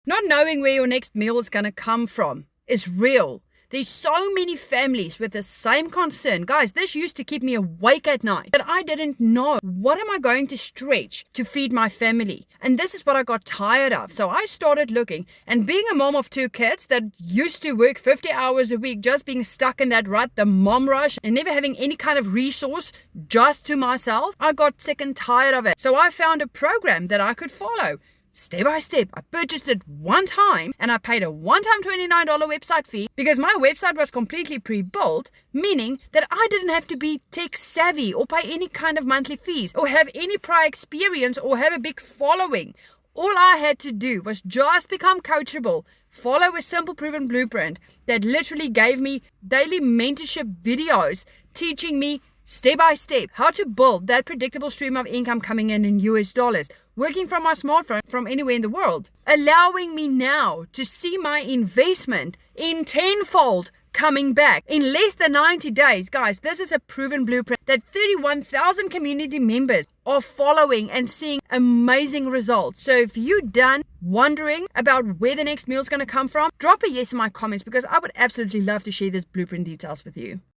Not knowing where your next meal is going to come from is real. There's so many families with the same concern. Guys, this used to keep me awake at night. But I didn't know, what am I going to stretch to feed my family? And this is what I got tired of. So I started looking. And being a mom of 2 kids that used to work 50 hours a week, just being stuck in that rut, the mom rush, and never having any kind of resource just to myself, I got sick and tired of it. So I found a program that I could follow. Step by step, I purchased it one time and I paid a one-time $29 website fee because my website was completely pre-built, meaning that I didn't have to be tech savvy or pay any kind of monthly fees or have any prior experience or have a big following. All I had to do was just become coachable, follow a simple proven blueprint that literally gave me daily mentorship videos teaching me step by step how to build that predictable stream of income coming in US dollars, working from my smartphone from anywhere in the world, allowing me now to see my investment in tenfold coming back in less than 90 days. Guys, this is a proven blueprint that 31,000 community members are following and seeing amazing results. So if you're done wondering about where the next meal is going to come from, drop a yes in my comments because I would absolutely love to share this blueprint details with you.